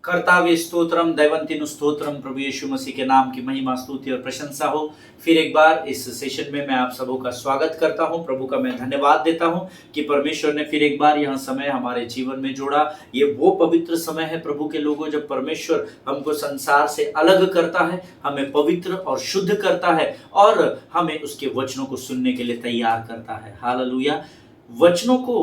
कर्तावे स्तोत्रम दैवंतिनु स्तोत्रम। प्रभु यीशु मसीह के नाम की महिमा स्तुति और प्रशंसा हो। फिर एक बार इस सेशन में मैं आप सबों का स्वागत करता हूं। प्रभु का मैं धन्यवाद देता हूं कि परमेश्वर ने फिर एक बार यह समय हमारे जीवन में जोड़ा। ये वो पवित्र समय है प्रभु के लोगों, जब परमेश्वर हमको संसार से अलग करता है, हमें पवित्र और शुद्ध करता है और हमें उसके वचनों को सुनने के लिए तैयार करता है। हालेलुया। वचनों को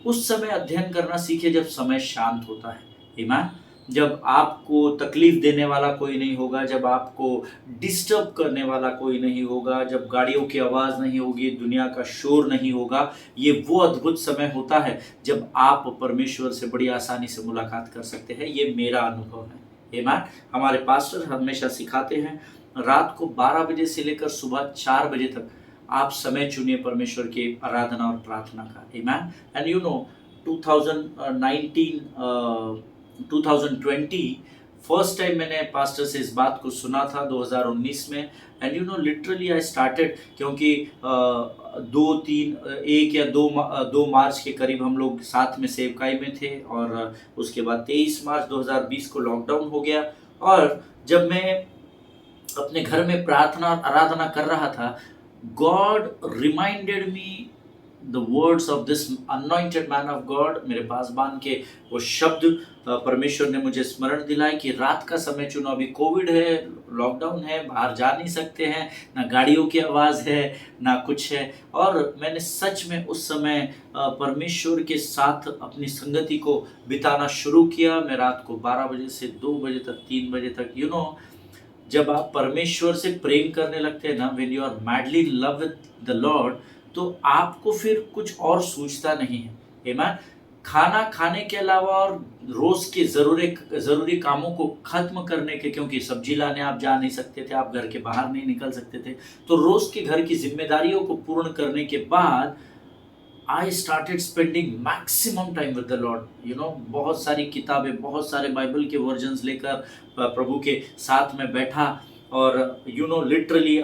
उस समय अध्ययन करना सीखे जब समय शांत होता है। ईमान। जब आपको तकलीफ देने वाला कोई नहीं होगा, जब आपको डिस्टर्ब करने वाला कोई नहीं होगा, जब गाड़ियों की आवाज़ नहीं होगी, दुनिया का शोर नहीं होगा, ये वो अद्भुत समय होता है जब आप परमेश्वर से बड़ी आसानी से मुलाकात कर सकते हैं। ये मेरा अनुभव है। ईमान। हमारे पास्टर हमेशा सिखाते हैं, रात को 12 बजे से लेकर सुबह 4 बजे तक आप समय चुनिए परमेश्वर की आराधना और प्रार्थना का। ईमान। And you know 2020 first time मैंने पास्टर से इस बात को सुना था 2019 में। And you know literally I started, क्योंकि 2 मार्च के करीब हम लोग साथ में सेवकाई में थे और उसके बाद 23 मार्च 2020 को लॉकडाउन हो गया। और जब मैं अपने घर में प्रार्थना और आराधना कर रहा था, God reminded me the words of this anointed man of God. मेरे पास बांध के वो शब्द परमेश्वर ने मुझे स्मरण दिलाए कि रात का समय चुनो। अभी कोविड है, लॉकडाउन है, बाहर जा नहीं सकते हैं, ना गाड़ियों की आवाज़ है ना कुछ है। और मैंने सच में उस समय परमेश्वर के साथ अपनी संगति को बिताना शुरू किया। मैं रात को 12 बजे से 2 बजे तक, 3 बजे तक, यू नो जब आप परमेश्वर से प्रेम करने लगते हैं ना, when you are madly in love with the Lord, तो आपको फिर कुछ और सूझता नहीं है। आमीन। खाना खाने के अलावा और रोज के ज़रूरी कामों को खत्म करने के, क्योंकि सब्जी लाने आप जा नहीं सकते थे, आप घर के बाहर नहीं निकल सकते थे, तो रोज के घर की जिम्मेदारियों को पूर्ण करने के बाद I started spending maximum time with the Lord. You know बहुत सारी किताबें, बहुत सारे बाइबल के वर्जन्स लेकर प्रभु के साथ में बैठा और यू नो लिटरली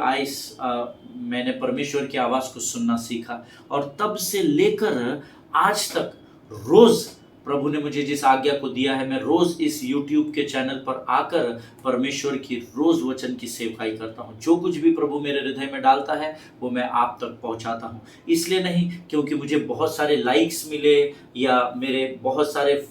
मैंने परमेश्वर की आवाज़ को सुनना सीखा। और तब से लेकर आज तक रोज़ प्रभु ने मुझे जिस आज्ञा को दिया है, मैं रोज़ इस YouTube के चैनल पर आकर परमेश्वर की रोज़ वचन की सेवकाई करता हूँ। जो कुछ भी प्रभु मेरे हृदय में डालता है वो मैं आप तक पहुँचाता हूँ। इसलिए नहीं क्योंकि मुझे बहुत सारे लाइक्स मिले या मेरे बहुत सारे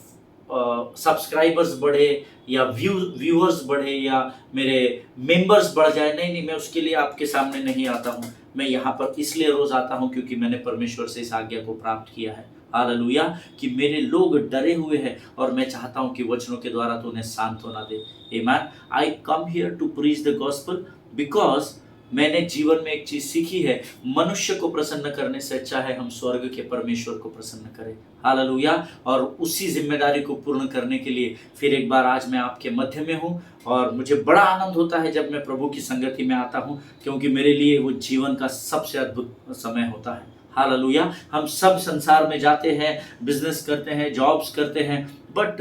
सब्सक्राइबर्स बढ़े या व्यूअर्स बढ़े या मेरे मेंबर्स बढ़ जाए। नहीं, मैं उसके लिए आपके सामने नहीं आता हूँ। मैं यहाँ पर इसलिए रोज़ आता हूँ क्योंकि मैंने परमेश्वर से इस आज्ञा को प्राप्त किया है। हालेलुया। कि मेरे लोग डरे हुए हैं और मैं चाहता हूं कि वचनों के द्वारा तो उन्हें सांत्वना दे। आमीन। I come here to preach the gospel because मैंने जीवन में एक चीज सीखी है, मनुष्य को प्रसन्न करने से अच्छा है हम स्वर्ग के परमेश्वर को प्रसन्न करें। हालेलुया। और उसी जिम्मेदारी को पूर्ण करने के लिए फिर एक बार आज मैं आपके मध्य में हूँ और मुझे बड़ा आनंद होता है जब मैं प्रभु की संगति में आता हूँ, क्योंकि मेरे लिए वो जीवन का सबसे अद्भुत समय होता है। हालेलुया। हम सब संसार में जाते हैं, बिजनेस करते हैं, जॉब्स करते हैं, बट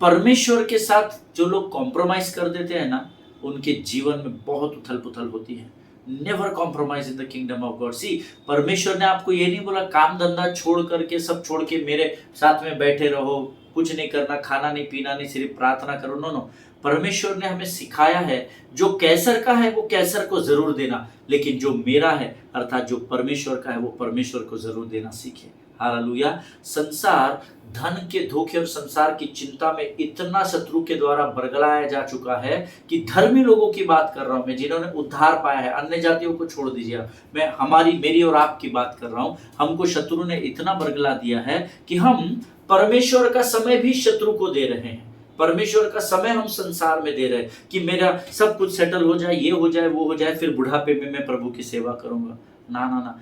परमेश्वर के साथ जो लोग कॉम्प्रोमाइज कर देते हैं ना, उनके जीवन में बहुत उथल पुथल होती है। Never compromise in the kingdom of God. See, परमेश्वर ने आपको ये नहीं बोला काम धंधा छोड़ करके, सब छोड़ के मेरे साथ में बैठे रहो, कुछ नहीं करना, खाना नहीं पीना नहीं, सिर्फ प्रार्थना करो। नो नो, परमेश्वर ने हमें सिखाया है जो कैसर का है वो कैसर को जरूर देना, लेकिन जो मेरा है अर्थात जो परमेश्वर का है वो परमेश्वर को जरूर देना सीखे। हालेलुया। संसार धन के धोखे और संसार की चिंता में इतना शत्रु के द्वारा बरगलाया जा चुका है कि धर्मी लोगों की बात कर रहा हूं मैं, जिन्होंने उद्धार पाया है। अन्य जातियों को छोड़ दीजिए, मैं मेरी और आपकी बात कर रहा हूं। हमको शत्रु ने इतना बरगला दिया है कि हम परमेश्वर का समय भी शत्रु को दे रहे हैं। परमेश्वर का समय हम संसार में दे रहे हैं कि मेरा सब कुछ सेटल हो जाए, ये हो जाए, वो हो जाए, फिर बुढ़ापे में मैं प्रभु की सेवा करूंगा। ना ना ना।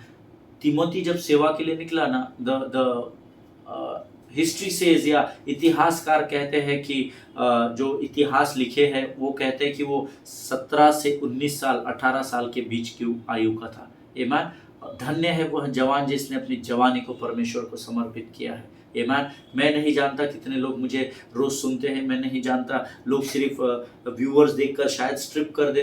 तिमोथी जब सेवा के लिए निकला ना, द हिस्ट्री सेज, या इतिहासकार कहते हैं कि जो इतिहास लिखे हैं वो कहते हैं कि वो 17 से 19 साल, 18 साल के बीच की आयु का था। आमीन। धन्य है वह जवान जिसने अपनी जवानी को परमेश्वर को समर्पित किया है। आमीन। मैं नहीं जानता कितने लोग मुझे रोज सुनते हैं, मैं नहीं जानता, लोग सिर्फ व्यूअर्स देखकर शायद स्ट्रिप कर दे,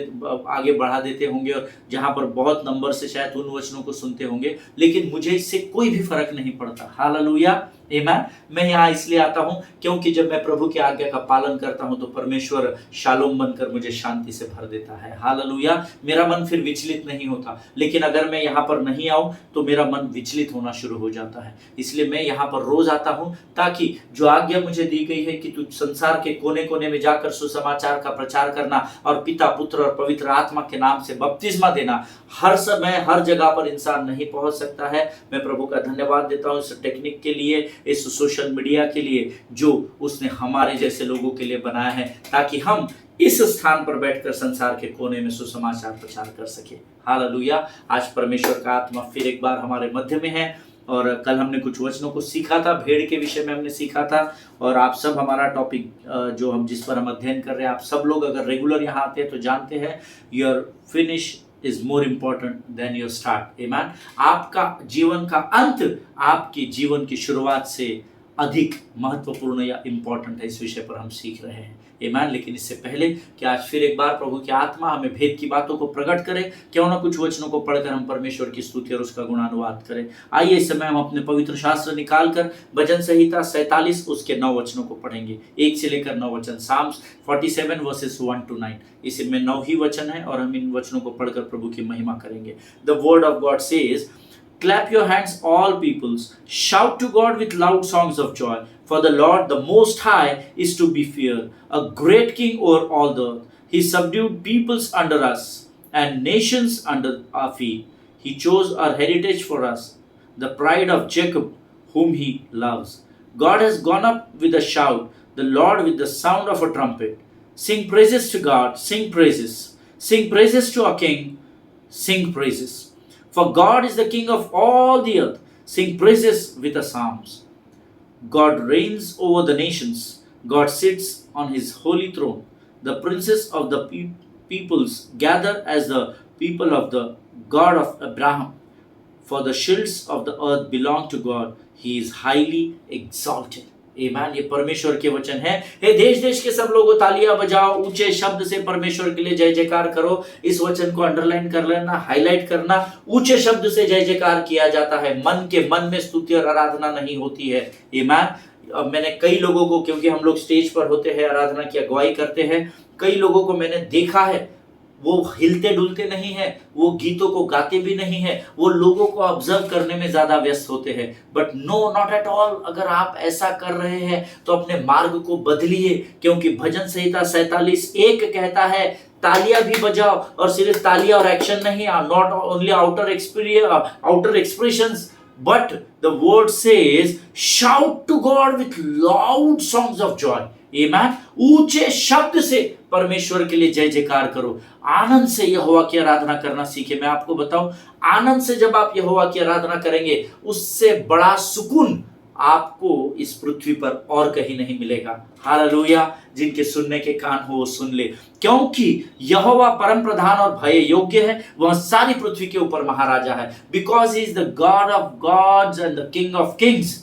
आगे बढ़ा देते होंगे और जहाँ पर बहुत नंबर से शायद उन वचनों को सुनते होंगे, लेकिन मुझे इससे कोई भी फर्क नहीं पड़ता। हालेलुया। आमेन। मैं यहाँ इसलिए आता हूँ क्योंकि जब मैं प्रभु की आज्ञा का पालन करता हूँ तो परमेश्वर शालोम बनकर मुझे शांति से भर देता है। हालेलुया। मेरा मन फिर विचलित नहीं होता। लेकिन अगर मैं यहाँ पर नहीं आऊँ तो मेरा मन विचलित होना शुरू हो जाता है। इसलिए मैं यहाँ पर रोज आता हूँ ताकि जो आज्ञा मुझे दी गई है कि तू संसार के कोने कोने में जाकर सुसमाचार का प्रचार करना और पिता, पुत्र और पवित्र आत्मा के नाम से बपतिस्मा देना। हर समय हर जगह पर इंसान नहीं पहुंच सकता है। मैं प्रभु का धन्यवाद देता हूँ इस टेक्निक के लिए, इस सोशल मीडिया के लिए जो उसने हमारे जैसे लोगों के लिए बनाया है, ताकि हम इस स्थान पर बैठकर संसार के कोने में सुसमाचार प्रचार कर सके। हालेलुया। आज परमेश्वर का आत्मा फिर एक बार हमारे मध्य में है और कल हमने कुछ वचनों को सीखा था, भेड़ के विषय में हमने सीखा था। और आप सब हमारा टॉपिक जो हम जिस पर हम अध्ययन कर रहे हैं, आप सब लोग अगर रेगुलर यहाँ आते हैं तो जानते हैं your finish is more important than your start. आमेन। आपका जीवन का अंत आपकी जीवन की शुरुआत से अधिक महत्वपूर्ण या इम्पोर्टेंट है। इस विषय पर हम सीख रहे हैं। आमेन। लेकिन इससे पहले कि आज फिर एक बार प्रभु की आत्मा हमें भेद की बातों को प्रकट करे, क्यों ना कुछ वचनों को पढ़कर हम परमेश्वर की स्तुति और उसका गुणानुवाद करें। आइए इस समय हम अपने पवित्र शास्त्र निकालकर भजन संहिता 47 उसके 9 वचनों को पढ़ेंगे, 1 से लेकर 9 वचन। Psalms 47 verses 1 to 9। इसमें 9 ही वचन है और हम इन वचनों को पढ़कर प्रभु की महिमा करेंगे। The word of God says, clap your hands, all peoples. Shout to God with loud songs of joy. For the Lord, the Most High, is to be feared, a great King over all the earth. He subdued peoples under us and nations under our feet. He chose our heritage for us, the pride of Jacob, whom He loves. God has gone up with a shout, the Lord with the sound of a trumpet. Sing praises to God, sing praises. Sing praises to our King, sing praises. For God is the King of all the earth. Sing praises with the psalms. God reigns over the nations. God sits on his holy throne. The princes of the peoples gather as the people of the God of Abraham. For the shields of the earth belong to God. He is highly exalted. आमीन। ये परमेश्वर के वचन है। हे देश देश के सब लोगों तालियां बजाओ, ऊंचे शब्द से परमेश्वर के लिए जय जयकार करो। इस वचन को अंडरलाइन कर लेना, हाईलाइट करना। ऊंचे शब्द से जय जयकार किया जाता है, मन में स्तुति और आराधना नहीं होती है। आमीन। अब मैंने कई लोगों को, क्योंकि हम लोग स्टेज पर होते हैं, आराधना की अगुवाई करते हैं, कई लोगों को मैंने देखा है वो हिलते डुलते नहीं है, वो गीतों को गाते भी नहीं है, वो लोगों को ऑब्जर्व करने में ज्यादा व्यस्त होते हैं। But no, not at all. अगर आप ऐसा कर रहे हैं तो अपने मार्ग को बदलिए, क्योंकि भजन संहिता 47:1 कहता है तालियां भी बजाओ, और सिर्फ तालियां और एक्शन नहीं, not only outer expressions, but the word says shout to God with loud songs of joy. Amen. ऊंचे शब्द से परमेश्वर के लिए जय जयकार करो। आनंद से यहोवा की आराधना करना सीखे। मैं आपको बताऊं, आनंद से जब आप यहोवा की आराधना करेंगे, उससे बड़ा सुकून आपको इस पृथ्वी पर और कहीं नहीं मिलेगा। हालेलुया। जिनके सुनने के कान हो वो सुन ले, क्योंकि यहोवा परम प्रधान और भय योग्य है, वह सारी पृथ्वी के ऊपर महाराजा है। Because he is the God of gods and the king of Kings.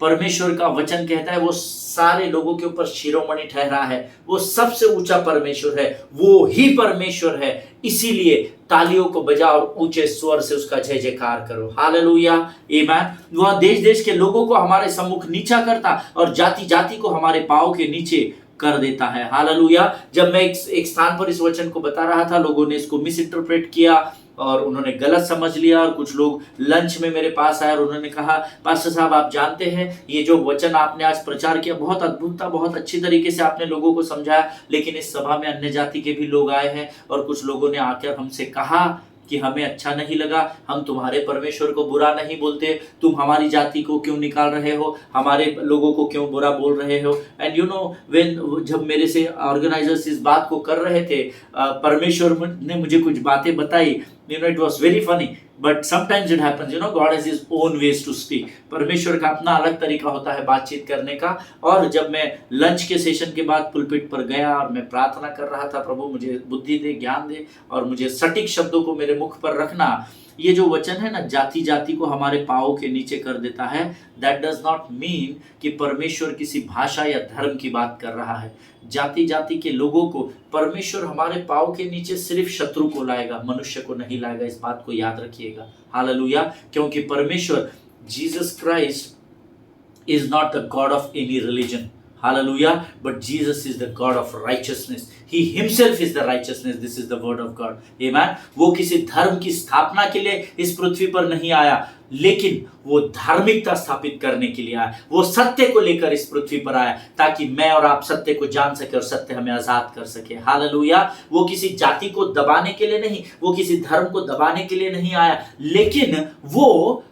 परमेश्वर का वचन कहता है वो सारे लोगों के ऊपर शिरोमणि ठहरा है, वो सबसे ऊंचा परमेश्वर है, वो ही परमेश्वर है। इसीलिए तालियों को बजाओ और ऊंचे स्वर से उसका जय जयकार करो। हालेलुया। आमीन। वह देश देश के लोगों को हमारे सम्मुख नीचा करता और जाति जाति को हमारे पांव के नीचे कर देता है। हालेलुया। जब मैं एक स्थान पर इस वचन को बता रहा था, लोगों ने इसको मिस इंटरप्रेट किया और उन्होंने गलत समझ लिया, और कुछ लोग लंच में मेरे पास आए और उन्होंने कहा, पास्टर साहब आप जानते हैं ये जो वचन आपने आज प्रचार किया बहुत अद्भुत था, बहुत अच्छी तरीके से आपने लोगों को समझाया, लेकिन इस सभा में अन्य जाति के भी लोग आए हैं और कुछ लोगों ने आकर हमसे कहा कि हमें अच्छा नहीं लगा, हम तुम्हारे परमेश्वर को बुरा नहीं बोलते, तुम हमारी जाति को क्यों निकाल रहे हो, हमारे लोगों को क्यों बुरा बोल रहे हो। एंड यू नो व्हेन, जब मेरे से ऑर्गेनाइजर्स इस बात को कर रहे थे, परमेश्वर ने मुझे कुछ बातें बताई, you know, it was very funny, but sometimes it happens, you know, God has his own ways to speak. परमेश्वर का अपना अलग तरीका होता है बातचीत करने का। और जब मैं लंच के सेशन के बाद पुलपिट पर गया और मैं प्रार्थना कर रहा था, प्रभु मुझे बुद्धि दे, ज्ञान दे और मुझे सटीक शब्दों को मेरे मुख पर रखना। ये जो वचन है ना, जाति जाति को हमारे पाँव के नीचे कर देता है, दैट डज नॉट मीन कि परमेश्वर किसी भाषा या धर्म की बात कर रहा है। जाति जाति के लोगों को परमेश्वर हमारे पाँव के नीचे सिर्फ शत्रु को लाएगा, मनुष्य को नहीं लाएगा। इस बात को याद रखिएगा। हालेलुया। क्योंकि परमेश्वर Jesus Christ is not the God of any religion. Hallelujah. But Jesus is the God of righteousness. He himself is the righteousness. This is the word of God. Amen. वो किसी धर्म की स्थापना के लिए इस पृथ्वी पर नहीं आया, लेकिन वो धार्मिकता स्थापित करने के लिए आया। वो सत्य को लेकर इस पृथ्वी पर आया ताकि मैं और आप सत्य को जान सके और सत्य हमें आजाद कर सके। हालेलुया। वो किसी जाति को दबाने के लिए नहीं, वो किसी धर्म को दबाने के लिए नहीं आया, लेकिन वो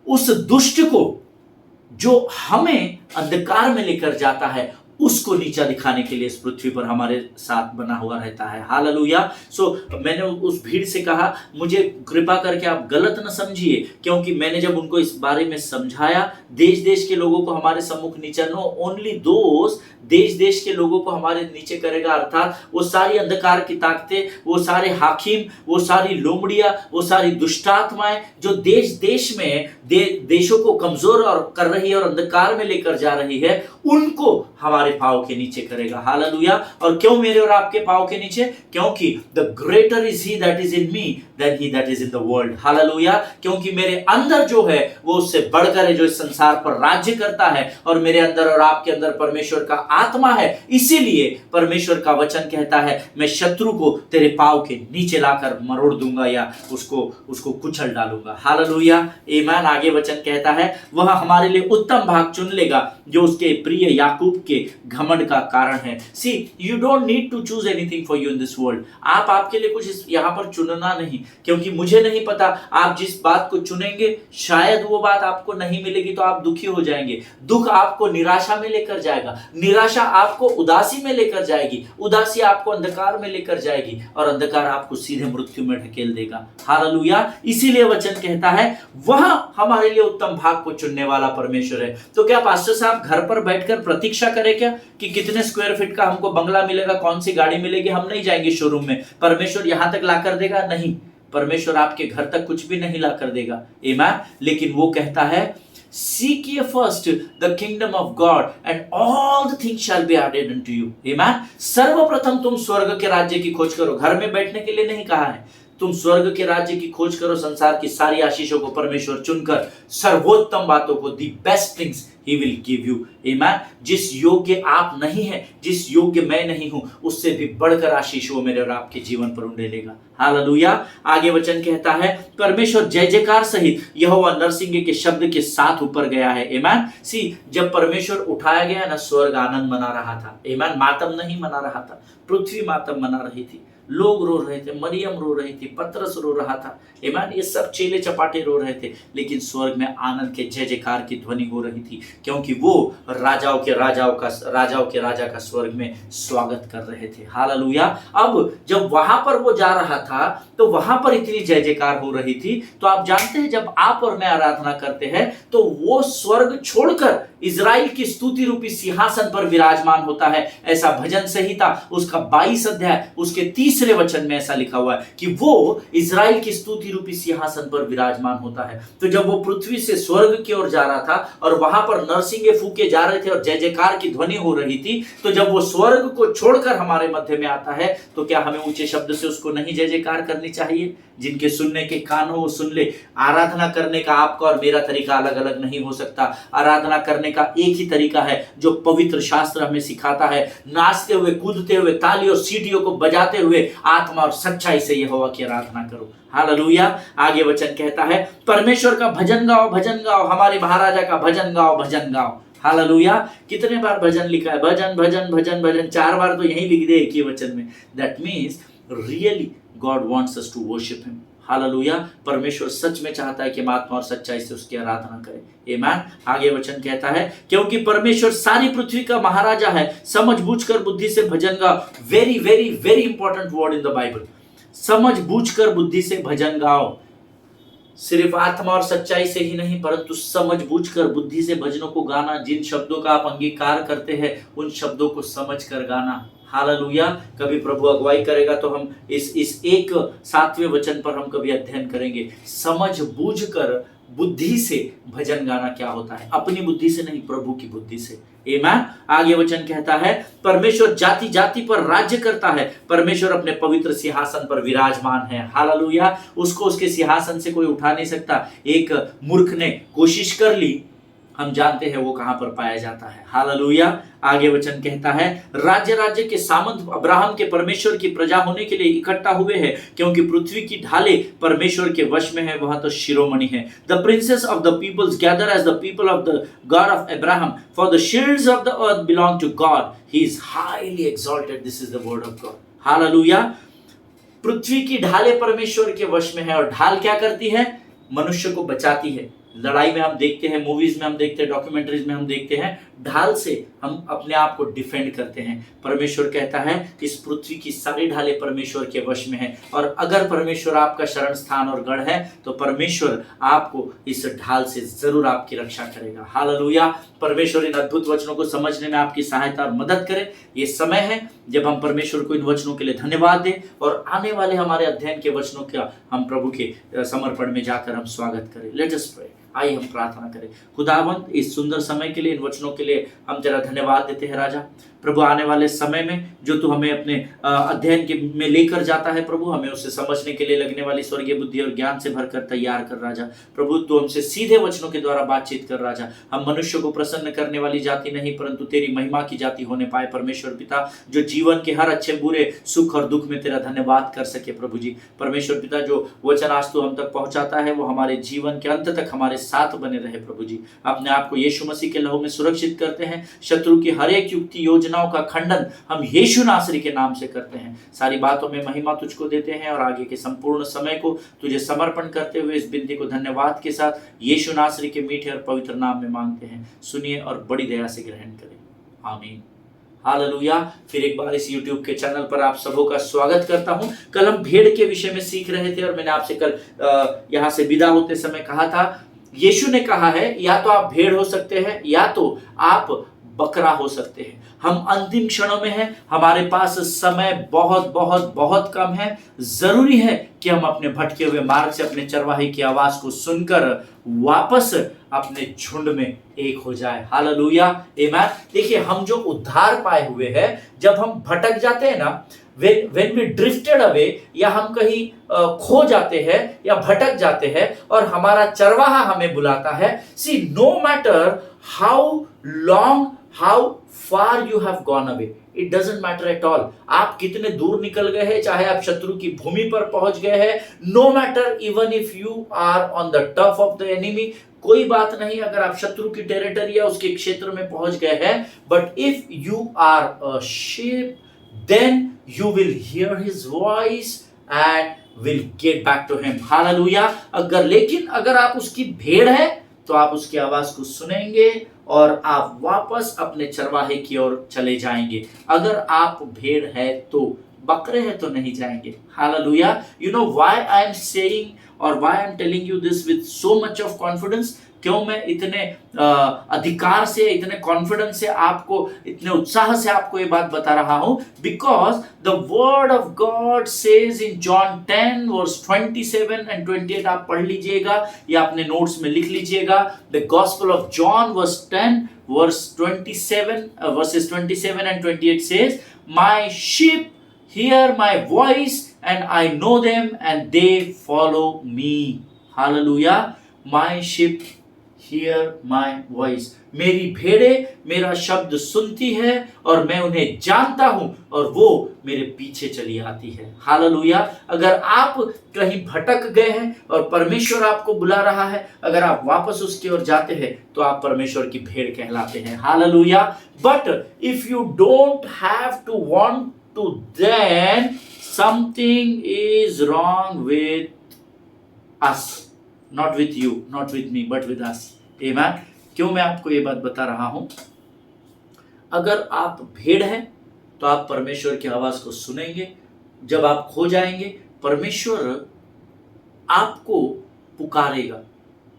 उस दुष्ट को जो हमें अंधकार में लेकर जाता है उसको नीचा दिखाने के लिए इस पृथ्वी पर हमारे साथ बना हुआ रहता है। हालेलुया। सो मैंने उस भीड़ से कहा, मुझे कृपा करके आप गलत न समझिए, क्योंकि मैंने जब उनको इस बारे में समझाया, देश देश के लोगों को हमारे सम्मुख नीचा, नो ओनली दोस, देश देश के लोगों को हमारे नीचे करेगा, अर्थात वो सारी अंधकार की ताकतें, वो सारे हाकिम, वो सारी लोमड़ियां, वो सारी दुष्टात्माएं जो देश देश में देशों को कमजोर और कर रही है और अंधकार में लेकर जा रही है, उनको हमारे पांव के नीचे करेगा। हालेलुया। और क्यों मेरे और आपके पांव के नीचे? क्योंकि the greater is he that is in me than he that is in the world. Hallelujah. क्योंकि मेरे अंदर जो है वो उससे बढ़कर है जो इस संसार पर राज्य करता है, और मेरे अंदर और आपके अंदर परमेश्वर का आत्मा है। इसीलिए परमेश्वर का वचन कहता है, मैं शत्रु को तेरे पांव के नीचे लाकर मरोड़ दूंगा या उसको कुचल डालूंगा। हालेलुया। आमीन। आगे वचन कहता है, वह हमारे लिए उत्तम भाग चुन लेगा जो उसके प्रिय याकूब के घमंड का कारण है। See, you don't need to choose anything for you in this world. आप आपके लिए कुछ यहां पर चुनना नहीं, क्योंकि मुझे नहीं पता आप जिस बात को चुनेंगे शायद वो बात आपको नहीं मिलेगी तो आप दुखी हो जाएंगे। दुख आपको निराशा में लेकर जाएगा, निराशा आपको उदासी में लेकर जाएगी, उदासी आपको अंधकार में लेकर जाएगी, और अंधकार आपको सीधे मृत्यु में ढकेल देगा। हालेलुया। इसीलिए वचन कहता है, वह हमारे लिए उत्तम भाग को चुनने वाला परमेश्वर है। तो क्या पास्टर साहब घर पर बैठकर प्रतीक्षा करें क्या कि कितने स्क्वायर फीट का हमको बंगला मिलेगा, कौन सी गाड़ी मिलेगी? हम नहीं जाएंगे शोरूम में। परमेश्वर यहां तक लाकर देगा? नहीं, परमेश्वर आपके घर तक कुछ भी नहीं लाकर देगा। आमीन। लेकिन वो कहता है, seek ye first the kingdom of God and all the things shall be added unto you। आमीन। सर्वप्रथम तुम स्वर्ग के राज्य की खोज करो। घर में बैठने के लिए नहीं कहा है, तुम स्वर्ग के राज्य की खोज करो। संसार की सारी आशीषों को परमेश्वर चुनकर सर्वोत्तम बातों को, the best things he will give you. आमीन। जिस योग्य आप नहीं है, जिस योग्य मैं नहीं हूं, उससे भी बढ़कर आशीष वो मेरे और आपके जीवन पर उंडेलेगा। हालेलुया। आगे वचन कहता है, परमेश्वर जय जयकार सहित यहोवा नरसिंगे के शब्द के साथ ऊपर गया है। आमीन। सी, जब परमेश्वर उठाया गया ना, स्वर्ग आनंद मना रहा था। आमीन। मातम नहीं मना रहा था, पृथ्वी मातम मना रही थी, लोग रो रहे थे, मरियम रो रही थी, पतरस रो रहा था। आमीन। ये सब चेले चपाटे रो रहे थे, लेकिन स्वर्ग में आनंद के जय जयकार की ध्वनि हो रही थी, क्योंकि वो राजाओं के राजा का स्वर्ग में स्वागत कर रहे थे। हालेलुया। अब जब वहां पर वो जा रहा था तो वहां पर इतनी जय जयकार हो रही थी। तो आप जानते हैं, जब आप और मैं आराधना करते हैं तो वो स्वर्ग छोड़कर इजराइल की स्तुति रूपी सिंहासन पर विराजमान होता है। ऐसा भजन संहिता उसका 22 अध्याय उसके 3 वचन में ऐसा लिखा हुआ है कि वो इजराइल की स्तुति रूपी सिंहासन पर विराजमान होता है। तो जब वो पृथ्वी से स्वर्ग की ओर जा रहा था और वहां पर नरसिंगे फूके जा रहे थे और जय जयकार की ध्वनि हो रही थी, तो जब वो स्वर्ग को छोड़कर हमारे मध्य में आता है तो क्या हमें ऊंचे शब्द से उसको नहीं जय जयकार करनी चाहिए? जिनके सुनने के कान हो वो सुन ले। आराधना करने का आपका और मेरा तरीका अलग अलग नहीं हो सकता। आराधना करने का एक ही तरीका है जो पवित्र शास्त्र हमें सिखाता है, नाचते हुए, कूदते हुए, ताली और सीटियों को बजाते हुए आत्मा और सच्चाई से यहोवा की आराधना करो। हालेलुया। आगे वचन कहता है, परमेश्वर का भजन गाओ, भजन गाओ, हमारे महाराजा का भजन गाओ, भजन गाओ। हालेलुया। कितने बार भजन लिखा है? भजन भजन भजन भजन, 4 बार तो यही लिख दे एक ही वचन में। That means really God wants us to worship him। Hallelujah. परमेश्वर सच में चाहता है कि हम आत्मा और सच्चाई से उसकी आराधना करें। आमीन। आगे वचन कहता है, क्योंकि परमेश्वर सारी पृथ्वी का महाराजा है, समझ बूझकर बुद्धि से भजन गाओ। Very very very important word in the Bible. समझ बूझकर बुद्धि से भजन गाओ। सिर्फ आत्मा और सच्चाई से ही नहीं, परंतु समझ बूझकर बुद्धि से भजनों को गाना। जिन शब्दों का आप अंगीकार करते हैं उन शब्दों को समझ कर गाना। हालेलुया। कभी प्रभु अगुवाई करेगा तो हम इस एक 7वें वचन पर हम कभी अध्ययन करेंगे। समझ बूझकर बुद्धि से भजन गाना क्या होता है? अपनी बुद्धि से नहीं, प्रभु की बुद्धि से। आमीन। आगे वचन कहता है, परमेश्वर जाति जाति पर राज्य करता है, परमेश्वर अपने पवित्र सिंहासन पर विराजमान है। हालेलुया। उसको उसके सिंहासन से कोई उठा नहीं सकता। एक मूर्ख ने कोशिश कर ली हम जानते हैं वो कहां पर पाया जाता है। हालेलुया। आगे वचन कहता है, राज्य राज्य के सामंत अब्राहम के परमेश्वर की प्रजा होने के लिए इकट्ठा हुए हैं, क्योंकि पृथ्वी की ढालें परमेश्वर के वश में है, वह तो शिरोमणि है। The princes of the peoples gather as the people of the God of Abraham, for the shields of the earth belong to God, he is highly exalted. This is the word of God. हालेलुया। पृथ्वी की ढालें परमेश्वर के वश में है, और ढाल क्या करती है? मनुष्य को बचाती है। लड़ाई में हम देखते हैं, मूवीज में हम देखते हैं, डॉक्यूमेंट्रीज में हम देखते हैं, ढाल से हम अपने आप को डिफेंड करते हैं। परमेश्वर कहता है इस पृथ्वी की सारी ढालें परमेश्वर के वश में है, और अगर परमेश्वर आपका शरण स्थान और गढ़ है तो परमेश्वर आपको इस ढाल से जरूर आपकी रक्षा करेगा। हालेलुया। परमेश्वर इन अद्भुत वचनों को समझने में आपकी सहायता और मदद करे। ये समय है जब हम परमेश्वर को इन वचनों के लिए धन्यवाद दें, और आने वाले हमारे अध्ययन के वचनों का हम प्रभु के समर्पण में जाकर हम स्वागत करें। Let us pray. आइए हम प्रार्थना करें। खुदावंत, इस सुंदर समय के लिए, इन वचनों के लिए हम तेरा धन्यवाद देते हैं राजा। प्रभु, आने वाले समय में जो तू हमें अपने अध्ययन के में लेकर जाता है प्रभु, हमें उसे समझने के लिए लगने वाली स्वर्गीय बुद्धि और ज्ञान से भरकर तैयार कर राजा। प्रभु, तू हमसे सीधे वचनों के द्वारा बातचीत कर राजा। हम मनुष्य को प्रसन्न करने वाली जाति नहीं, परंतु तेरी महिमा की जाति होने पाए परमेश्वर पिता, जो जीवन के हर अच्छे बुरे सुख और दुख में तेरा धन्यवाद कर सके। प्रभु जी, परमेश्वर पिता, जो वचन आज तू हम तक पहुंचाता है वो हमारे जीवन के अंत तक हमारे साथ बने रहे। प्रभु जी, अपने आप को यीशु मसीह के लहू में सुरक्षित करते हैं। शत्रु की हर एक युक्ति योजनाओं का खंडन हम यीशु नासरी के नाम से करते हैं। सारी बातों में महिमा तुझको देते हैं, और आगे के संपूर्ण समय को तुझे समर्पण करते हुए इस बिनती को धन्यवाद के साथ यीशु नासरी के मीठे और पवित्र नाम में मांगते हैं। सुनिए और बड़ी दया से ग्रहण करें। आमीन। हालेलुया। फिर एक बार इस YouTube के चैनल पर आप सबों का स्वागत करता हूं। कल हम भेड़ के विषय में सीख रहे थे, और मैंने आपसे कल यहां से विदा होते समय कहा था, यीशु ने कहा है या तो आप भेड़ हो सकते हैं या तो आप बकरा हो सकते हैं। हम अंतिम क्षणों में हैं, हमारे पास समय बहुत बहुत बहुत कम है। जरूरी है कि हम अपने भटके हुए मार्ग से अपने चरवाहे की आवाज को सुनकर वापस अपने झुंड में एक हो जाए। हालेलुया। आमीन। देखिए, हम जो उद्धार पाए हुए हैं, जब हम भटक जाते हैं ना, when we drifted away, या हम कहीं खो जाते हैं या भटक जाते हैं और हमारा चरवाहा हमें बुलाता है, see, no matter how long, how far you have gone away, it doesn't matter at all. आप कितने दूर निकल गए हैं, चाहे आप शत्रु की भूमि पर पहुंच गए हैं, no matter even if you are on the turf of the enemy, कोई बात नहीं अगर आप शत्रु की टेरिटरी या उसके क्षेत्र में पहुंच गए हैं, but if you are a sheep, then you will hear his voice and will get back to him. Hallelujah. लेकिन अगर आप उसकी भेड़ है तो आप उसकी आवाज को सुनेंगे और आप वापस अपने चरवाहे की ओर चले जाएंगे। अगर आप भेड़ है तो, बकरे हैं तो नहीं जाएंगे। Hallelujah. You know why I am saying or why I am telling you this with so much of confidence? क्यों मैं इतने अधिकार से, इतने कॉन्फिडेंस से आपको, इतने उत्साह से आपको ये बात बता रहा हूं? Because the word of God says in John 10 verse 27 and 28, आप पढ़ लीजिएगा या अपने नोट्स में लिख लीजिएगा। The gospel of John verse 10 verse 27 verses 27 and 28 says, my sheep hear my voice and I know them and they follow me. Hallelujah. My sheep hear my voice. मेरी भेड़ें मेरा शब्द सुनती है और मैं उन्हें जानता हूं और वो मेरे पीछे चली आती है। हालेलुया। अगर आप कहीं भटक गए हैं और परमेश्वर आपको बुला रहा है, अगर आप वापस उसकी ओर जाते हैं तो आप परमेश्वर की भेड़ कहलाते हैं। Hallelujah. But if you don't have to want to, then something is wrong with us, not with you, not with me, but with us. Amen. क्यों मैं आपको ये बात बता रहा हूं? अगर आप भेड़ हैं तो आप परमेश्वर की आवाज को सुनेंगे। जब आप खो जाएंगे, परमेश्वर आपको पुकारेगा,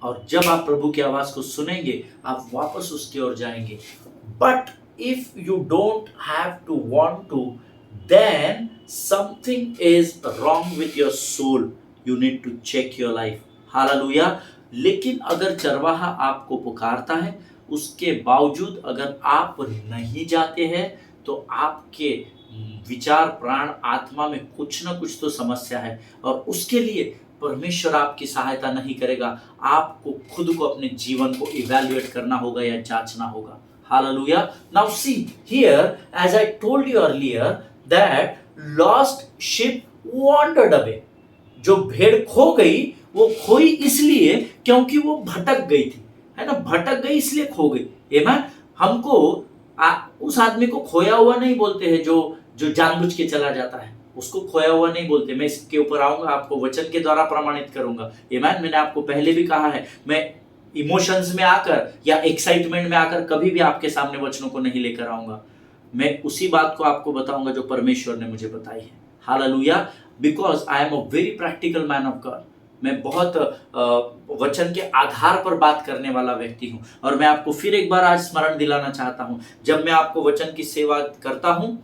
और जब आप प्रभु की आवाज को सुनेंगे आप वापस उसकी ओर जाएंगे। But if you don't have to want to, then something is wrong with your soul. You need to check your life. Hallelujah. लेकिन अगर चरवाहा आपको पुकारता है, उसके बावजूद अगर आप नहीं जाते हैं तो आपके विचार, प्राण, आत्मा में कुछ ना कुछ तो समस्या है, और उसके लिए परमेश्वर आपकी सहायता नहीं करेगा, आपको खुद को अपने जीवन को इवैल्यूएट करना होगा या जांचना होगा। Hallelujah. Now see here, as I told you earlier that lost sheep wandered away. जो भेड़ खो गई वो खोई इसलिए क्योंकि वो भटक गई थी, है ना, भटक गई इसलिए खो गई। आमेन। हमको उस आदमी को खोया हुआ नहीं बोलते हैं जो जो जानबूझ के चला जाता है, उसको खोया हुआ नहीं बोलते। मैं इसके ऊपर आऊंगा, आपको वचन के द्वारा प्रमाणित करूंगा। आमेन। मैंने आपको पहले भी कहा है, मैं इमोशंस में आकर या एक्साइटमेंट में आकर कभी भी आपके सामने वचनों को नहीं लेकर आऊंगा। मैं उसी बात को आपको बताऊंगा जो परमेश्वर ने मुझे बताई है। Hallelujah. Because I am a very practical man of God. मैं बहुत वचन के आधार पर बात करने वाला व्यक्ति हूं। और मैं आपको फिर एक बार आज स्मरण दिलाना चाहता हूं, जब मैं आपको वचन की सेवा करता हूं,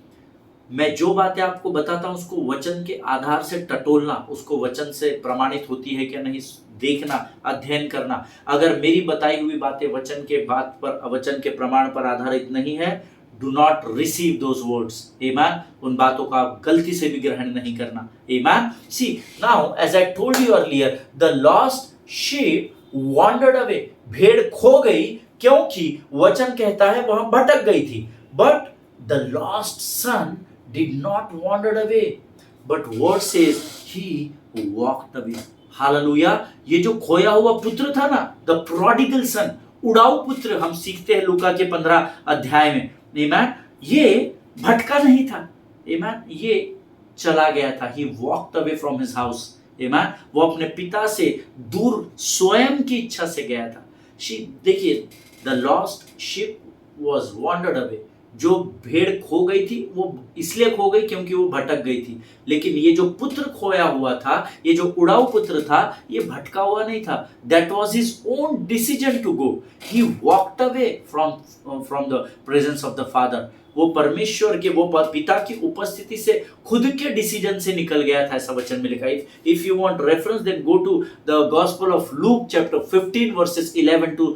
मैं जो बातें आपको बताता हूं उसको वचन के आधार से टटोलना, उसको वचन से प्रमाणित होती है क्या नहीं देखना, अध्ययन करना। अगर मेरी बताई हुई बातें वचन के बात पर, वचन के प्रमाण पर आधारित नहीं है, do not receive those words. Amen. उन बातों का आप गलती से भी ग्रहण नहीं करना। Amen. See, now as I told you earlier, the lost sheep wandered away. भेड़ खो गई क्योंकि वचन कहता है वहां भटक गई थी। But the lost son did not wander away. But word says he walked away. Hallelujah. ये जो खोया हुआ पुत्र था ना, the prodigal son, उड़ाऊ पुत्र, हम सीखते हैं लूका के 15 अध्याय में। आमेन। ये भटका नहीं था। आमेन। ये चला गया था। He walked away from his house. आमेन। वो अपने पिता से दूर स्वयं की इच्छा से गया था। देखिए, the lost sheep was wandered away. जो भेड़ खो गई थी वो इसलिए खो गई क्योंकि वो भटक गई थी। लेकिन ये जो पुत्र खोया हुआ था, ये जो उड़ाऊ पुत्र था, ये भटका हुआ नहीं था। That was his own decision to go. He walked away from the presence of the Father. वो परमेश्वर के, वो पिता की उपस्थिति से खुद के डिसीजन से निकल गया था, ऐसा वचन में लिखा है। If you want reference, then go to the Gospel of Luke chapter 15 verses 11 to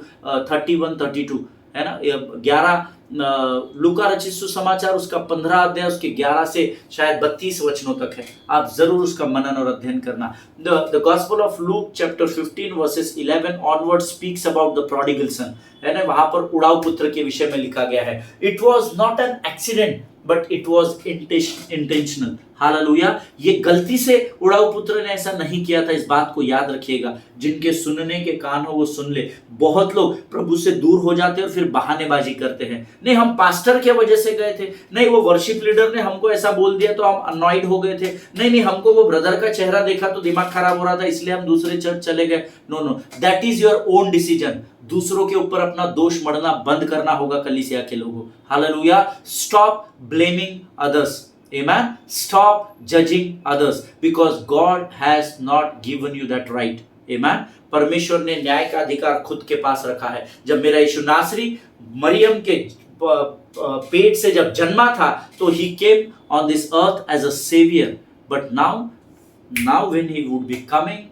31-32, है ना। 11 लूका रचित सुसमाचार उसका 15 अध्याय उसके 11 से शायद 32 वचनों तक है। आप जरूर उसका मनन और अध्ययन करना। The Gospel of Luke chapter 15 verses 11 onward speaks about the prodigal son, है ना। वहां पर उड़ाऊ पुत्र के विषय में लिखा गया है। It was not an accident but it was intentional. Hallelujah. ये गलती से उड़ाऊ पुत्र ने ऐसा नहीं किया था, इस बात को याद रखिएगा। जिनके सुनने के कान हो वो सुन ले। बहुत लोग प्रभु से दूर हो जाते हैं और फिर बहानेबाजी करते हैं। नहीं, हम पास्टर के वजह से गए थे, नहीं वो वर्शिप लीडर ने हमको ऐसा बोल दिया तो हम अनॉइड हो गए थे, नहीं हमको वो ब्रदर का चेहरा देखा तो दिमाग खराब हो रहा था इसलिए हम दूसरे चर्च चले गए। No, that is your own decision. दूसरों के ऊपर अपना दोष मढ़ना बंद करना होगा कलीसिया के लोगों। Hallelujah. Stop blaming others. Amen. Stop judging others because God has not given you that right. Amen. परमेश्वर ने न्याय का अधिकार खुद के पास रखा है। जब मेरा यीशु नासरी मरियम के पेट से जब जन्मा था तो he came on this earth as a savior. But now when he would be coming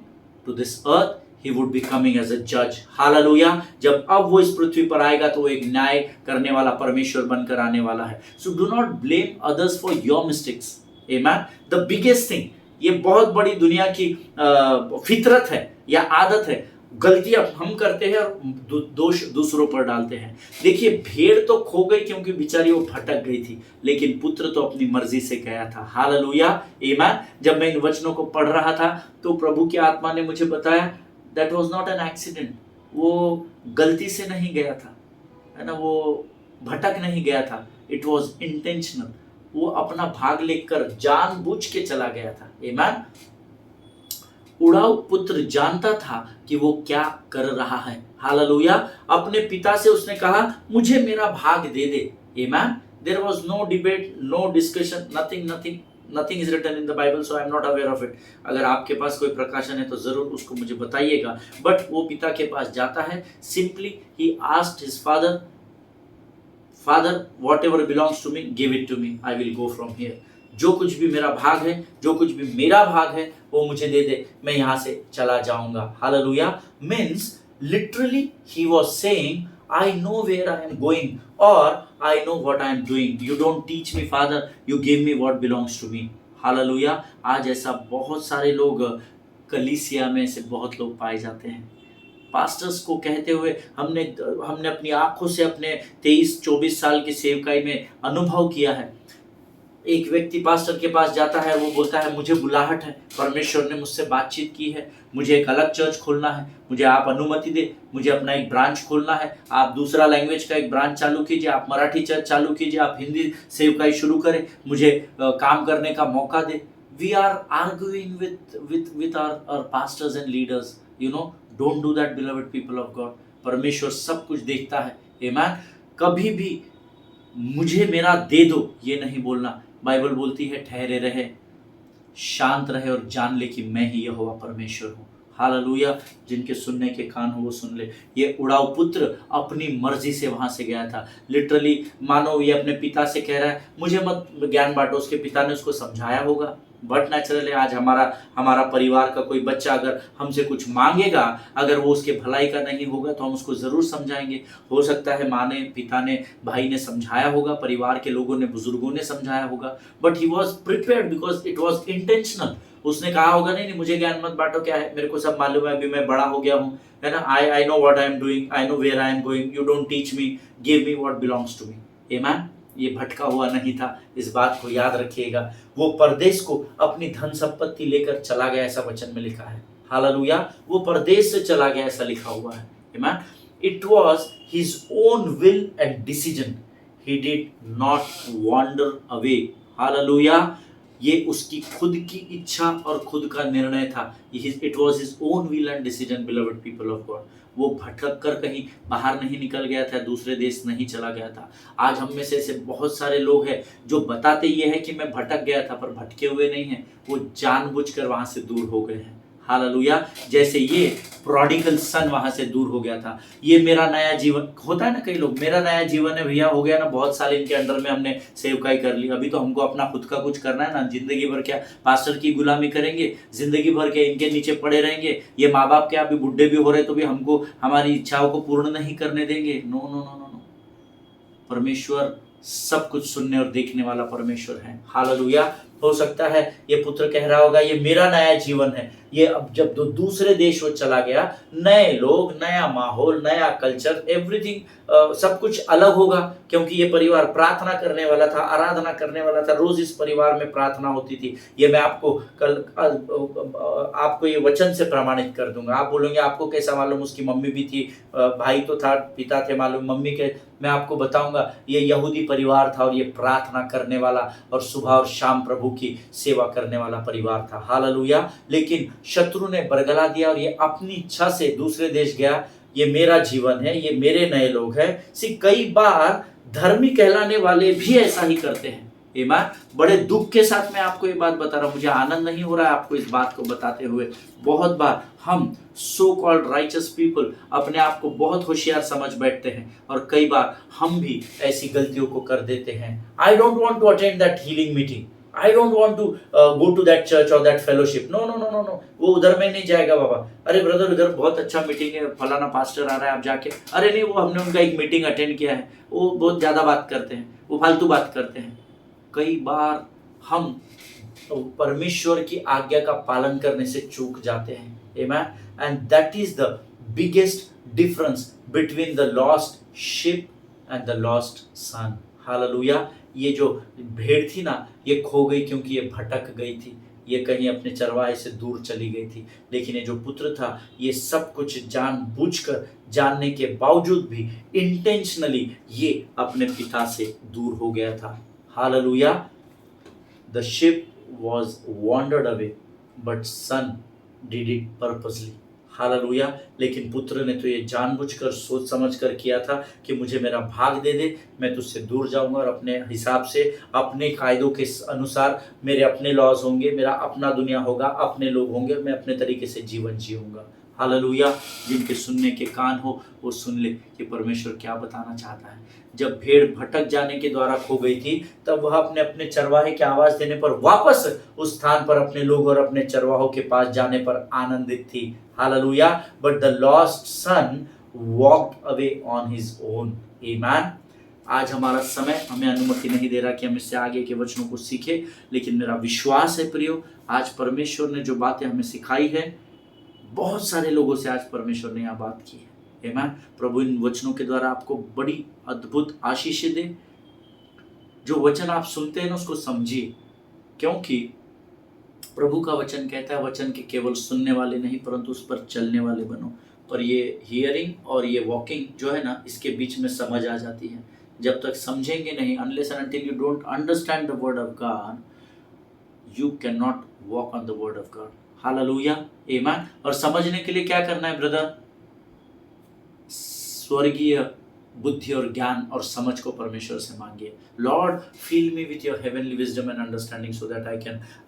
to this earth, he would be coming as a judge. Hallelujah. जब अब वो इस पृथ्वी पर आएगा तो वो एक न्याय करने वाला परमेश्वर बनकर आने वाला है। So do not blame others for your mistakes. Amen. The biggest thing, ये बहुत बड़ी दुनिया की फितरत है या आदत है। गलतियां हम करते हैं और दोष दूसरों पर डालते हैं। देखिए, भेड़ तो खो गई क्योंकि बेचारी वो भटक गई थी, लेकिन पुत्र तो अपनी मर्जी से गया था। हालेलुया। आमेन। जब मैं इन वचनों को पढ़ रहा था तो प्रभु की आत्मा ने मुझे बताया that was not an accident. वो गलती से नहीं गया था, है ना, वो भटक नहीं गया था। It was intentional. वो अपना भाग लेकर जानबूझ के चला गया था। आमेन। उड़ाऊ पुत्र जानता था कि वो क्या कर रहा है। हालेलुया। अपने पिता से उसने कहा मुझे मेरा भाग दे दे। आमेन। There was no debate, no discussion, nothing is written in the Bible, so I am not aware of it. अगर आपके पास कोई प्रकाशन है तो जरूर उसको मुझे बताइएगा। बट वो पिता के पास जाता है। Simply he asked his father, whatever belongs to me, give it to me. I will go from here. जो कुछ भी मेरा भाग है, जो कुछ भी मेरा भाग है वो मुझे दे दे, मैं यहाँ से चला जाऊंगा। Hallelujah. Means literally he was saying, I know where I am going or I know what I am doing. You don't teach me, Father. You give me what belongs to me. Hallelujah. आज ऐसा बहुत सारे लोग कलीसिया में ऐसे बहुत लोग पाए जाते हैं। पास्टर्स को कहते हुए हमने हमने अपनी आंखों से अपने 23-24 साल की सेवकाई में अनुभव किया है। एक व्यक्ति पास्टर के पास जाता है, वो बोलता है मुझे बुलाहट है, परमेश्वर ने मुझसे बातचीत की है, मुझे एक अलग चर्च खोलना है, मुझे आप अनुमति दे, मुझे अपना एक ब्रांच खोलना है, आप दूसरा लैंग्वेज का एक ब्रांच चालू कीजिए, आप मराठी चर्च चालू कीजिए, आप हिंदी सेवकाई शुरू करें, मुझे काम करने का मौका दे। We are arguing with our pastors and leaders, you know, don't do that beloved people of God। परमेश्वर सब कुछ देखता है, आमीन। कभी भी मुझे मेरा दे दो ये नहीं बोलना। बाइबल बोलती है ठहरे रहे, शांत रहे और जान ले कि मैं ही यहोवा परमेश्वर हूँ। हालेलुया। जिनके सुनने के कान हो वो सुन ले। ये उड़ाऊ पुत्र अपनी मर्जी से वहां से गया था। लिटरली मानो ये अपने पिता से कह रहा है मुझे मत ज्ञान बांटो। उसके पिता ने उसको समझाया होगा, बट नेचुरली आज हमारा परिवार का कोई बच्चा अगर हमसे कुछ मांगेगा, अगर वो उसके भलाई का नहीं होगा तो हम उसको जरूर समझाएंगे। हो सकता है माँ ने, पिता ने, भाई ने समझाया होगा, परिवार के लोगों ने, बुजुर्गों ने समझाया होगा, but he was prepared because it was intentional. उसने कहा होगा नहीं मुझे ज्ञान मत बांटो, क्या है, मेरे को सब मालूम है, अभी मैं बड़ा हो गया हूँ, है ना। I know what I am doing, I know where I am going, you don't teach me, give me what belongs to me. आमीन। ये भटका हुआ नहीं था, इस बात को याद रखिएगा। वो परदेश को अपनी धन संपत्ति लेकर चला गया, ऐसा वचन में लिखा है। हालेलुया। वो परदेश से चला गया, ऐसा लिखा हुआ है। आमीन। It was his own will and decision, he did not wander away. Hallelujah. ये उसकी खुद की इच्छा और खुद का निर्णय था। It was his own will and decision, beloved people of God. वो भटक कर कहीं बाहर नहीं निकल गया था, दूसरे देश नहीं चला गया था। आज हम में से ऐसे बहुत सारे लोग हैं जो बताते ये है कि मैं भटक गया था, पर भटके हुए नहीं हैं, वो जानबूझकर वहां से दूर हो गए हैं। हालेलुया। जैसे ये प्रोडिगल सन वहां से दूर हो गया था। ये मेरा नया जीवन होता है ना, कई लोग मेरा नया जीवन है भैया, हो गया ना, बहुत साल इनके अंडर में हमने सेवकाई कर ली, अभी तो हमको अपना खुद का कुछ करना है ना, जिंदगी भर क्या पास्टर की गुलामी करेंगे, जिंदगी भर क्या इनके नीचे पड़े रहेंगे, ये माँ बाप क्या अभी बुढ़े भी हो रहे तो भी हमको हमारी इच्छाओं को पूर्ण नहीं करने देंगे। No no no no no. परमेश्वर सब कुछ सुनने और देखने वाला परमेश्वर है। हालेलुया। हो सकता है ये पुत्र कह रहा होगा ये मेरा नया जीवन है। ये अब जब दूसरे देश वो चला गया, नए लोग, नया माहौल, नया कल्चर, एवरीथिंग सब कुछ अलग होगा, क्योंकि ये परिवार प्रार्थना करने वाला था, आराधना करने वाला था, रोज इस परिवार में प्रार्थना होती थी। ये मैं आपको कल आपको ये वचन से प्रमाणित कर दूंगा। आप बोलोगे आपको कैसा मालूम, उसकी मम्मी भी थी, भाई तो था, पिता थे मालूम, मम्मी के, मैं आपको बताऊंगा ये यहूदी परिवार था और ये प्रार्थना करने वाला और सुबह और शाम प्रभु की सेवा करने वाला परिवार था। हालेलुया। लेकिन शत्रु ने बरगला दिया और ये अपनी इच्छा से दूसरे देश गया। ये मेरा जीवन है, ये मेरे नए लोग हैं। कई बार धर्मी कहलाने वाले भी ऐसा ही करते हैं। बड़े दुख के साथ मैं आपको ये बात बता रहा हूं, मुझे आनंद नहीं हो रहा है आपको इस बात को बताते हुए। बहुत बार हम सो कॉल्ड राइचस पीपल अपने आप को बहुत होशियार समझ बैठते हैं और कई बार हम भी ऐसी गलतियों को कर देते हैं। I don't want to attend that healing meeting, I don't want to go to that church और that fellowship. No no no no no, वो उधर में नहीं जाएगा बाबा। अरे ब्रदर उधर बहुत अच्छा मीटिंग है, फलाना पास्टर आ रहा है, आप जाके, अरे नहीं वो हमने उनका एक मीटिंग अटेंड किया है, वो बहुत ज्यादा बात करते हैं, वो फालतू बात करते हैं। कई बार हम परमेश्वर की आज्ञा का पालन करने से चूक जाते हैं। आमेन। And that is the biggest difference between the lost sheep and the lost son. हालेलुया। ये जो भेड़ थी ना, ये खो गई क्योंकि ये भटक गई थी, ये कहीं अपने चरवाहे से दूर चली गई थी। लेकिन ये जो पुत्र था, ये सब कुछ जानबूझकर, जानने के बावजूद भी इंटेंशनली ये अपने पिता से दूर हो गया था। Hallelujah. The ship was wandered away, but son did it purposely. Hallelujah. लेकिन पुत्र ने तो ये जानबूझकर, सोच समझकर किया था कि मुझे मेरा भाग दे दे, मैं तुझसे दूर जाऊंगा और अपने हिसाब से, अपने कायदों के अनुसार, मेरे अपने लॉज होंगे, मेरा अपना दुनिया होगा, अपने लोग होंगे, मैं अपने तरीके से जीवन जीऊंगा। हालेलुया। जिनके सुनने के कान हो वो सुन ले कि परमेश्वर क्या बताना चाहता है। जब भेड़ भटक जाने के द्वारा खो गई थी, तब वह अपने अपने चरवाहे की आवाज देने पर वापस उस स्थान पर अपने लोग और अपने चरवाहों के पास जाने पर आनंदित थी। Hallelujah. But the lost son walked away on his own. आमीन। आज हमारा समय हमें अनुमति नहीं दे रहा कि हम इससे आगे के वचनों को सीखें, लेकिन मेरा विश्वास है प्रियो, आज परमेश्वर ने जो बातें हमें सिखाई है, बहुत सारे लोगों से आज परमेश्वर ने यह बात की है। आमीन। प्रभु इन वचनों के द्वारा आपको बड़ी अद्भुत आशीषें दे। जो वचन आप सुनते हैं ना उसको समझिए, क्योंकि प्रभु का वचन कहता है वचन के केवल सुनने वाले नहीं परंतु उस पर चलने वाले बनो। पर ये हियरिंग और ये वॉकिंग जो है ना, इसके बीच में समझ आ जाती है। जब तक समझेंगे नहीं, unless and until you don't understand the word of God, you can not walk on the word of God. Hallelujah, आमीन। और समझने के लिए क्या करना है ब्रदर? स्वर्गीय बुद्धि और ज्ञान और समझ को परमेश्वर से मांगिए। Lord, fill me with your heavenly wisdom and understanding so that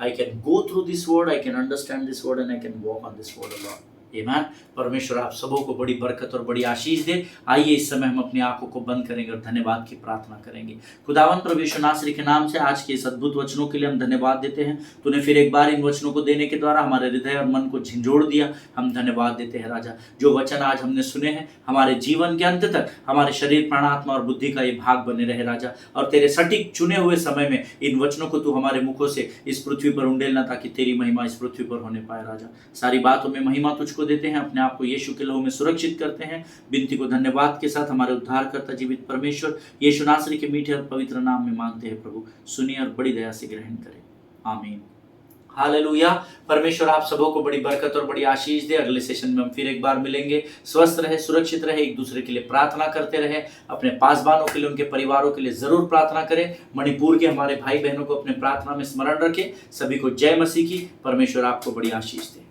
I can go through this word, I can understand this word and I can walk on this word, Lord. आमीन। परमेश्वर आप सबों को बड़ी बरकत और बड़ी आशीष दे। आइए इस समय हम अपनी आंखों को बंद करेंगे और धन्यवाद की प्रार्थना करेंगे। खुदावन प्रभु यीशु नासरी के नाम से आज के इस अद्भुत वचनों के लिए हम धन्यवाद देते हैं। तूने फिर एक बार इन वचनों को देने के द्वारा हमारे हृदय और मन को झिंझोड़ दिया। हम धन्यवाद देते हैं राजा। जो वचन आज हमने सुने हैं, हमारे जीवन के अंत तक हमारे शरीर, प्राण, आत्मा और बुद्धि का ये भाग बने रहे राजा। और तेरे सटीक चुने हुए समय में इन वचनों को तू हमारे मुखों से इस पृथ्वी पर उंडेलना, ताकि तेरी महिमा इस पृथ्वी पर होने पाए राजा। सारी बातों में महिमा तुझको देते हैं, अपने आप को यीशु के लहू में सुरक्षित करते हैं। विनती को धन्यवाद के साथ हमारे उद्धारकर्ता जीवित परमेश्वर यीशु नासरी के मीठे और पवित्र नाम में मांगते हैं प्रभु। सुनिए और बड़ी दया से ग्रहण करें। आमीन। हालेलुया। परमेश्वर आप सबों को बड़ी बरकत और बड़ी आशीष दे। अगले सेशन में हम फिर एक बार मिलेंगे। स्वस्थ रहे, सुरक्षित रहे, एक दूसरे के लिए प्रार्थना करते रहे। अपने पासवानों के लिए, उनके परिवारों के लिए जरूर प्रार्थना करें। मणिपुर के हमारे भाई बहनों को अपने प्रार्थना में स्मरण रखें। सभी को जय मसीह की। परमेश्वर आपको बड़ी आशीष दे।